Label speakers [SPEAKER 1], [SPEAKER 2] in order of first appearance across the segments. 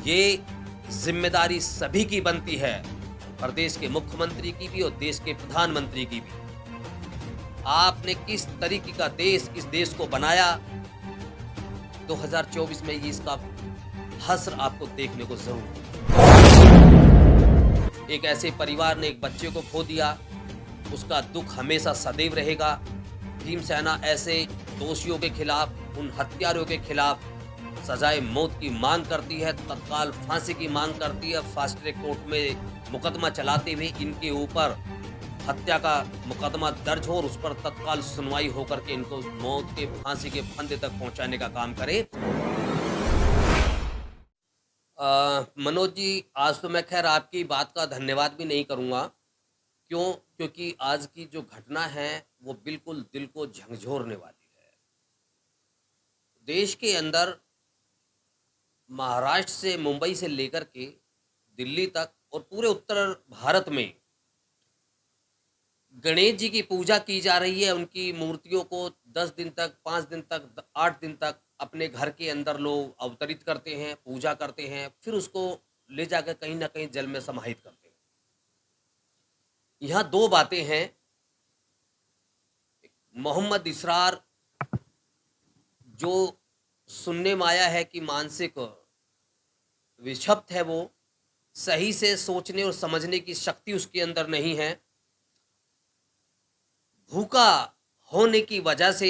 [SPEAKER 1] ये जिम्मेदारी सभी की बनती है, प्रदेश के मुख्यमंत्री की भी और देश के प्रधानमंत्री की भी। आपने किस तरीके का देश इस देश को बनाया, 2024 में ये इसका हश्र आपको देखने को जरूर मिलेगा। एक ऐसे परिवार ने एक बच्चे को खो दिया, उसका दुख हमेशा सदैव रहेगा। भीम सेना ऐसे दोषियों के खिलाफ, उन हत्यारों के खिलाफ सजाए मौत की मांग करती है, तत्काल फांसी की मांग करती है। फास्ट ट्रैक कोर्ट में मुकदमा चलाते हुए इनके ऊपर हत्या का मुकदमा दर्ज हो और उस पर तत्काल सुनवाई होकर के इनको मौत के फांसी के फंदे तक पहुंचाने का काम करे। मनोज जी, आज तो मैं खैर आपकी बात का धन्यवाद भी नहीं करूंगा। क्यों? क्योंकि आज की जो घटना है वो बिल्कुल दिल को झंझोरने वाली है। देश के अंदर महाराष्ट्र से, मुंबई से लेकर के दिल्ली तक और पूरे उत्तर भारत में गणेश जी की पूजा की जा रही है। उनकी मूर्तियों को 10 दिन तक, 5 दिन तक, 8 दिन तक अपने घर के अंदर लोग अवतरित करते हैं, पूजा करते हैं, फिर उसको ले जाकर कहीं ना कहीं जल में समाहित करते हैं। यहाँ दो बातें हैं। मोहम्मद इसरार, जो सुनने में आया है कि मानसिक विक्षिप्त है, वो सही से सोचने और समझने की शक्ति उसके अंदर नहीं है। भूखा होने की वजह से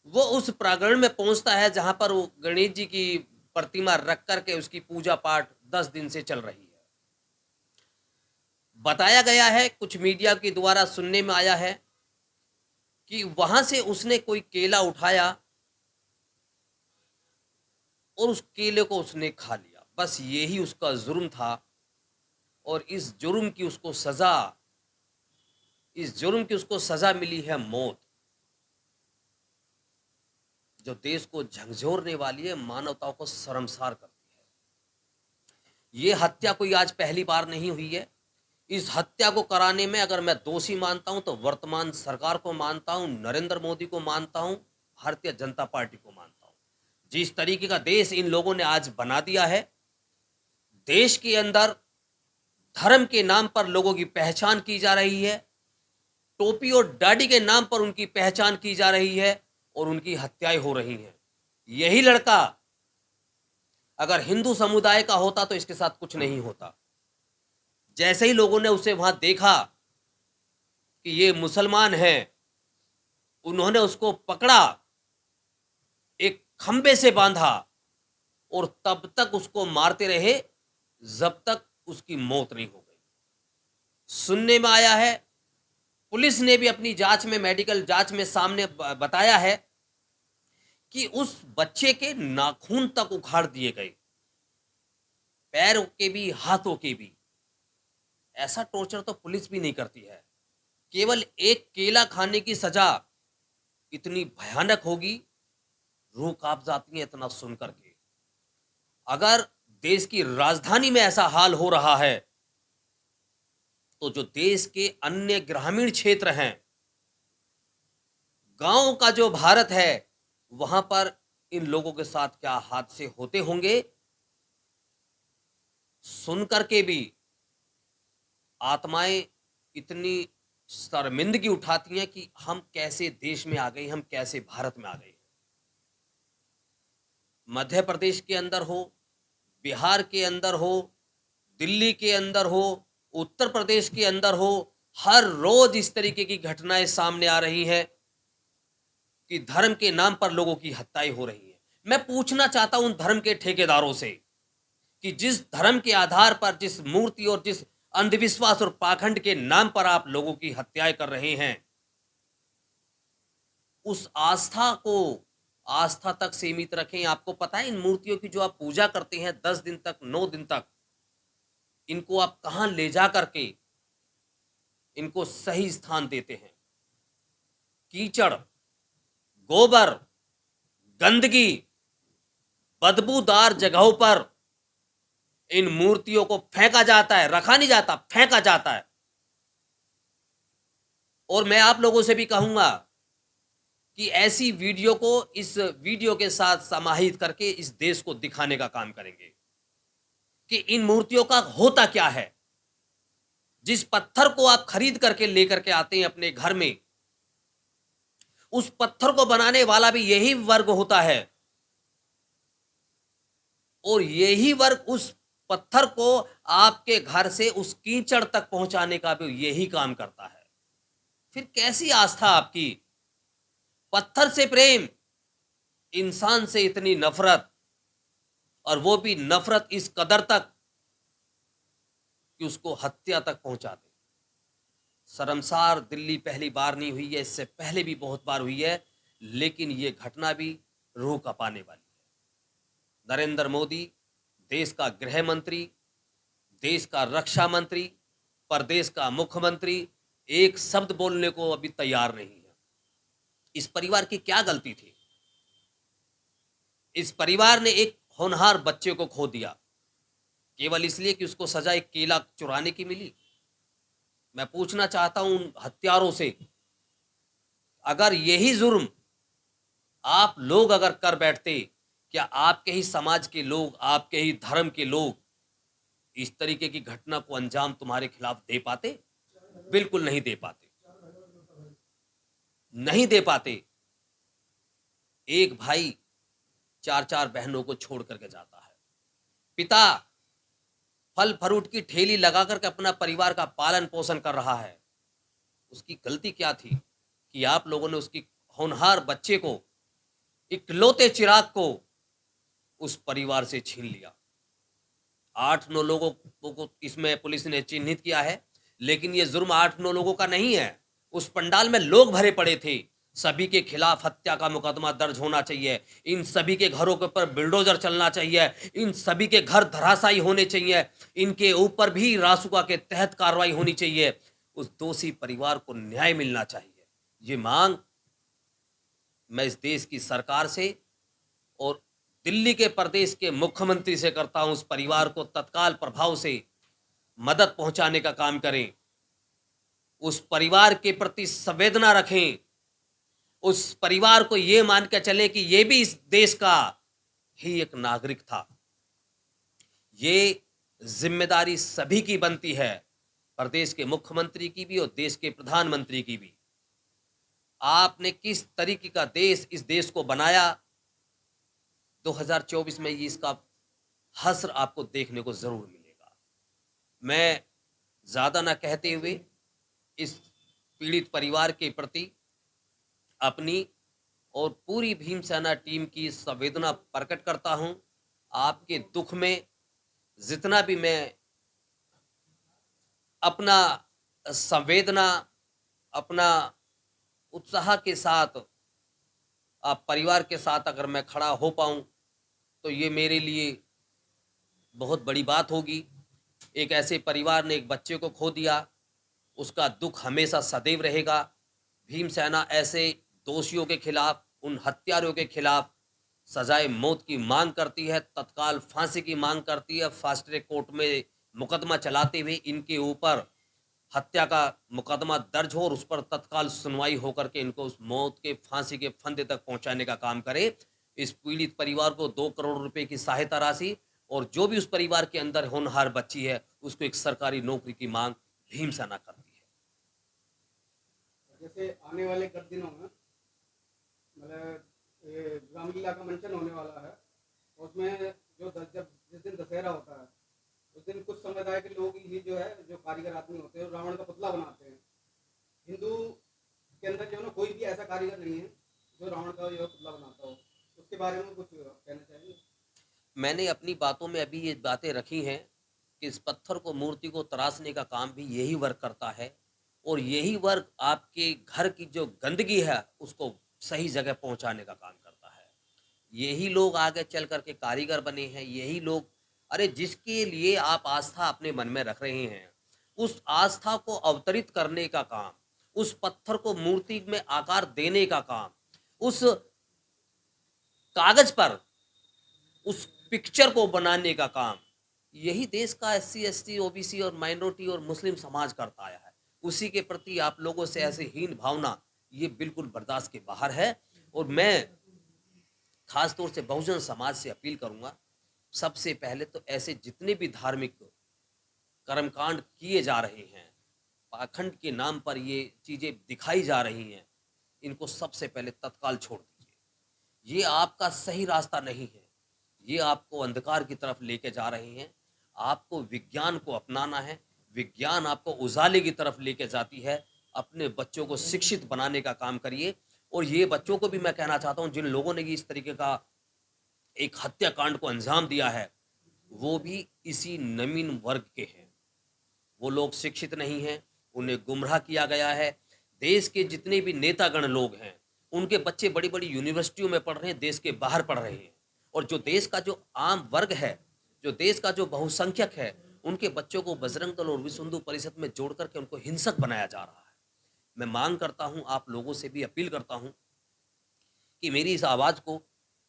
[SPEAKER 1] वो उस प्रांगण में पहुंचता है जहां पर वो गणेश जी की प्रतिमा रख करके उसकी पूजा पाठ 10 दिन से चल रही है। बताया गया है, कुछ मीडिया के द्वारा सुनने में आया है कि वहां से उसने कोई केला उठाया और उस केले को उसने खा लिया। बस यही उसका जुर्म था और इस जुर्म की उसको सजा मिली है मौत, जो देश को झंझोरने वाली है, मानवता को शर्मसार करती है। ये हत्या कोई आज पहली बार नहीं हुई है। इस हत्या को कराने में अगर मैं दोषी मानता हूं तो वर्तमान सरकार को मानता हूं, नरेंद्र मोदी को मानता हूं, भारतीय जनता पार्टी को मानता हूं। जिस तरीके का देश इन लोगों ने आज बना दिया है, देश के अंदर धर्म के नाम पर लोगों की पहचान की जा रही है, टोपी और दाढ़ी के नाम पर उनकी पहचान की जा रही है और उनकी हत्याएं हो रही हैं। यही लड़का अगर हिंदू समुदाय का होता तो इसके साथ कुछ नहीं होता। जैसे ही लोगों ने उसे वहां देखा कि ये मुसलमान है, उन्होंने उसको पकड़ा, एक खंबे से बांधा और तब तक उसको मारते रहे जब तक उसकी मौत नहीं हो गई। सुनने में आया है, पुलिस ने भी अपनी जांच में, मेडिकल जांच में सामने बताया है कि उस बच्चे के नाखून तक उखाड़ दिए गए, पैरों के भी, हाथों के भी। ऐसा टॉर्चर तो पुलिस भी नहीं करती है। केवल एक केला खाने की सजा इतनी भयानक होगी, रूह कांप जाती है इतना सुन करके। अगर देश की राजधानी में ऐसा हाल हो रहा है तो जो देश के अन्य ग्रामीण क्षेत्र हैं, गांव का जो भारत है, वहां पर इन लोगों के साथ क्या हादसे होते होंगे, सुन करके भी आत्माएं इतनी शर्मिंदगी उठाती हैं कि हम कैसे देश में आ गए, हम कैसे भारत में आ गए। मध्य प्रदेश के अंदर हो, बिहार के अंदर हो, दिल्ली के अंदर हो, उत्तर प्रदेश के अंदर हो, हर रोज इस तरीके की घटनाएं सामने आ रही हैं कि धर्म के नाम पर लोगों की हत्याएं हो रही हैं। मैं पूछना चाहता हूं उन धर्म के ठेकेदारों से कि जिस धर्म के आधार पर, जिस मूर्ति और जिस अंधविश्वास और पाखंड के नाम पर आप लोगों की हत्याएं कर रहे हैं, उस आस्था को आस्था तक सीमित रखें। आपको पता है, इन मूर्तियों की जो आप पूजा करते हैं 10 दिन तक, 9 दिन तक, इनको आप कहां ले जा करके इनको सही स्थान देते हैं? कीचड़, गोबर, गंदगी, बदबूदार जगहों पर इन मूर्तियों को फेंका जाता है, रखा नहीं जाता, फेंका जाता है। और मैं आप लोगों से भी कहूंगा कि ऐसी वीडियो को इस वीडियो के साथ समाहित करके इस देश को दिखाने का काम करेंगे। कि इन मूर्तियों का होता क्या है। जिस पत्थर को आप खरीद करके लेकर के आते हैं अपने घर में, उस पत्थर को बनाने वाला भी यही वर्ग होता है और यही वर्ग उस पत्थर को आपके घर से उस कीचड़ तक पहुंचाने का भी यही काम करता है। फिर कैसी आस्था आपकी? पत्थर से प्रेम, इंसान से इतनी नफरत, और वो भी नफरत इस कदर तक कि उसको हत्या तक पहुंचा दे। शर्मसार दिल्ली पहली बार नहीं हुई है, इससे पहले भी बहुत बार हुई है, लेकिन ये घटना भी रूह कांपाने वाली है। नरेंद्र मोदी देश का गृह मंत्री, देश का रक्षा मंत्री, प्रदेश का मुख्यमंत्री एक शब्द बोलने को अभी तैयार नहीं है। इस परिवार की क्या गलती थी? इस परिवार ने एक होनहार बच्चे को खो दिया केवल इसलिए कि उसको सजा एक केला चुराने की मिली। मैं पूछना चाहता हूं उन हत्यारों से, अगर यही जुर्म आप लोग अगर कर बैठते, क्या आपके ही समाज के लोग, आपके ही धर्म के लोग इस तरीके की घटना को अंजाम तुम्हारे खिलाफ दे पाते? बिल्कुल नहीं दे पाते, नहीं दे पाते। एक भाई चार चार बहनों को छोड़ करके जाता है। पिता फल फ्रूट की ठेली लगा करके अपना परिवार का पालन पोषण कर रहा है। उसकी गलती क्या थी कि आप लोगों ने उसकी होनहार बच्चे को, इकलौते चिराग को उस परिवार से छीन लिया। 8-9 लोगों को इसमें पुलिस ने चिन्हित किया है, लेकिन ये जुर्म 8-9 लोगों का नहीं है। उस पंडाल में लोग भरे पड़े थे। सभी के खिलाफ हत्या का मुकदमा दर्ज होना चाहिए। इन सभी के घरों के ऊपर बिल्डोजर चलना चाहिए। इन सभी के घर धराशायी होने चाहिए। इनके ऊपर भी रासुका के तहत कार्रवाई होनी चाहिए। उस दोषी परिवार को न्याय मिलना चाहिए। ये मांग मैं इस देश की सरकार से और दिल्ली के प्रदेश के मुख्यमंत्री से करता हूं। उस परिवार को तत्काल प्रभाव से मदद पहुंचाने का काम करें। उस परिवार के प्रति संवेदना रखें। उस परिवार को यह मान कर चलें कि यह भी इस देश का ही एक नागरिक था। ये जिम्मेदारी सभी की बनती है, प्रदेश के मुख्यमंत्री की भी और देश के प्रधानमंत्री की भी। आपने किस तरीके का देश इस देश को बनाया, 2024 में इसका हश्र आपको देखने को जरूर मिलेगा। मैं ज्यादा ना कहते हुए इस पीड़ित परिवार के प्रति अपनी और पूरी भीम सेना टीम की संवेदना प्रकट करता हूं। आपके दुख में जितना भी मैं अपना संवेदना, अपना उत्साह के साथ आप परिवार के साथ अगर मैं खड़ा हो पाऊं तो ये मेरे लिए बहुत बड़ी बात होगी। एक ऐसे परिवार ने एक बच्चे को खो दिया, उसका दुख हमेशा सदैव रहेगा। भीम सेना ऐसे दोषियों के खिलाफ, उन हत्यारों के खिलाफ सजाए मौत की मांग करती है, तत्काल फांसी की मांग करती है। फास्ट ट्रैक कोर्ट में मुकदमा चलाते हुए इनके ऊपर हत्या का मुकदमा दर्ज हो और उस पर तत्काल सुनवाई होकर के इनको उस मौत के फांसी के फंदे तक पहुंचाने का काम करे। इस पीड़ित परिवार को 2 करोड़ रुपए की सहायता राशि और जो भी उस परिवार के अंदर होनहार बच्ची है उसको एक सरकारी नौकरी की मांग भीम सेना करती है।
[SPEAKER 2] जैसे आने वाले कुछ दिनों में मतलब रामलीला का मंचन होने वाला है, उसमें जो जब जिस दिन दशहरा होता है उस दिन कुछ समुदाय के लोग ही जो है, जो कारीगर आदमी होते हैं, रावण का पुतला बनाते हैं। हिंदू के अंदर जो है ना, कोई भी ऐसा कारीगर नहीं है जो रावण का जो पुतला बनाता हो। उसके बारे में कुछ कहना चाहिए।
[SPEAKER 1] मैंने अपनी बातों में अभी ये बातें रखी हैं कि इस पत्थर को, मूर्ति को तराशने का काम भी यही वर्ग करता है और यही वर्ग आपके घर की जो गंदगी है उसको सही जगह पहुंचाने का काम करता है। यही लोग आगे चल करके कारीगर बने हैं। यही लोग, अरे जिसके लिए आप आस्था अपने मन में रख रहे हैं, उस आस्था को अवतरित करने का काम, उस पत्थर को मूर्ति में आकार देने का काम, उस कागज पर उस पिक्चर को बनाने का काम, यही देश का SC ST OBC और माइनॉरिटी और मुस्लिम समाज करता आया है। उसी के प्रति आप लोगों से ऐसे हीन भावना, ये बिल्कुल बर्दाश्त के बाहर है। और मैं खास तौर से बहुजन समाज से अपील करूंगा, सबसे पहले तो ऐसे जितने भी धार्मिक कर्मकांड किए जा रहे हैं, पाखंड के नाम पर ये चीज़ें दिखाई जा रही हैं, इनको सबसे पहले तत्काल छोड़ दीजिए। ये आपका सही रास्ता नहीं है। ये आपको अंधकार की तरफ लेके जा रहे हैं। आपको विज्ञान को अपनाना है। विज्ञान आपको उजाले की तरफ लेके जाती है। अपने बच्चों को शिक्षित बनाने का काम करिए। और ये बच्चों को भी मैं कहना चाहता हूँ, जिन लोगों ने भी इस तरीके का एक हत्याकांड को अंजाम दिया है, वो भी इसी नवीन वर्ग के हैं। वो लोग शिक्षित नहीं हैं, उन्हें गुमराह किया गया है। देश के जितने भी नेतागण लोग हैं, उनके बच्चे बड़ी-बड़ी यूनिवर्सिटियों में पढ़ रहे हैं, देश के बाहर पढ़ रहे हैं। और जो देश का जो आम वर्ग है, जो देश का जो बहुसंख्यक है, उनके बच्चों को बजरंग दल और विश्व हिंदू परिषद में जोड़ करके उनको हिंसक बनाया जा रहा है। मैं मांग करता हूँ, आप लोगों से भी अपील करता हूँ कि मेरी इस आवाज़ को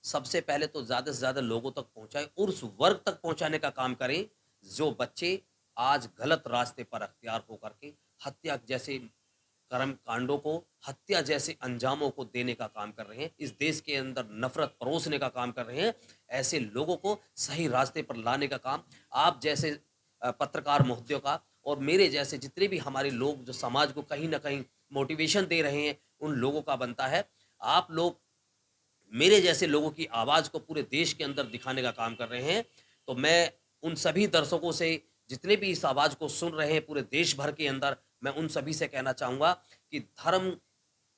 [SPEAKER 1] सबसे पहले तो ज़्यादा से ज़्यादा लोगों तक पहुँचाएँ और उस वर्ग तक पहुँचाने का काम करें, जो बच्चे आज गलत रास्ते पर अख्तियार होकर के हत्या जैसे कर्म कांडों को, हत्या जैसे अंजामों को देने का काम कर रहे हैं, इस देश के अंदर नफ़रत परोसने का काम कर रहे हैं। ऐसे लोगों को सही रास्ते पर लाने का काम आप जैसे पत्रकार महोदयों का और मेरे जैसे जितने भी हमारे लोग जो समाज को कहीं न कहीं मोटिवेशन दे रहे हैं, उन लोगों का बनता है। आप लोग मेरे जैसे लोगों की आवाज़ को पूरे देश के अंदर दिखाने का काम कर रहे हैं। तो मैं उन सभी दर्शकों से, जितने भी इस आवाज़ को सुन रहे हैं पूरे देश भर के अंदर, मैं उन सभी से कहना चाहूँगा कि धर्म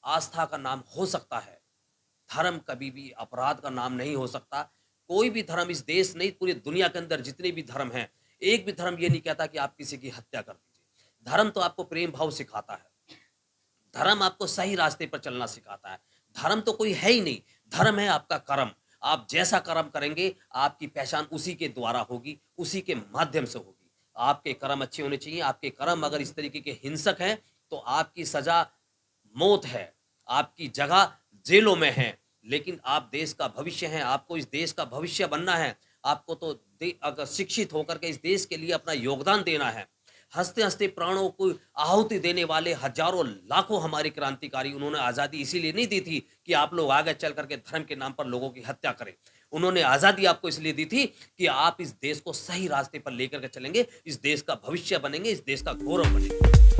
[SPEAKER 1] आस्था का नाम हो सकता है, धर्म कभी भी अपराध का नाम नहीं हो सकता। कोई भी धर्म इस देश नहीं, पूरी दुनिया के अंदर जितने भी धर्म हैं, एक भी धर्म ये नहीं कहता कि आप किसी की हत्या कर दीजिए। धर्म तो आपको प्रेम भाव सिखाता है। धर्म आपको सही रास्ते पर चलना सिखाता है। धर्म तो कोई है ही नहीं, धर्म है आपका कर्म। आप जैसा कर्म करेंगे, आपकी पहचान उसी के द्वारा होगी, उसी के माध्यम से होगी। आपके कर्म अच्छे होने चाहिए। आपके कर्म अगर इस तरीके के हिंसक हैं, तो आपकी सज़ा मौत है, आपकी जगह जेलों में है। लेकिन आप देश का भविष्य हैं, आपको इस देश का भविष्य बनना है। आपको तो अगर शिक्षित होकर के इस देश के लिए अपना योगदान देना है। हँसते-हँसते प्राणों को आहुति देने वाले हज़ारों लाखों हमारे क्रांतिकारी, उन्होंने आज़ादी इसीलिए नहीं दी थी कि आप लोग आगे चल कर के धर्म के नाम पर लोगों की हत्या करें। उन्होंने आज़ादी आपको इसलिए दी थी कि आप इस देश को सही रास्ते पर लेकर के चलेंगे, इस देश का भविष्य बनेंगे, इस देश का गौरव बनेंगे।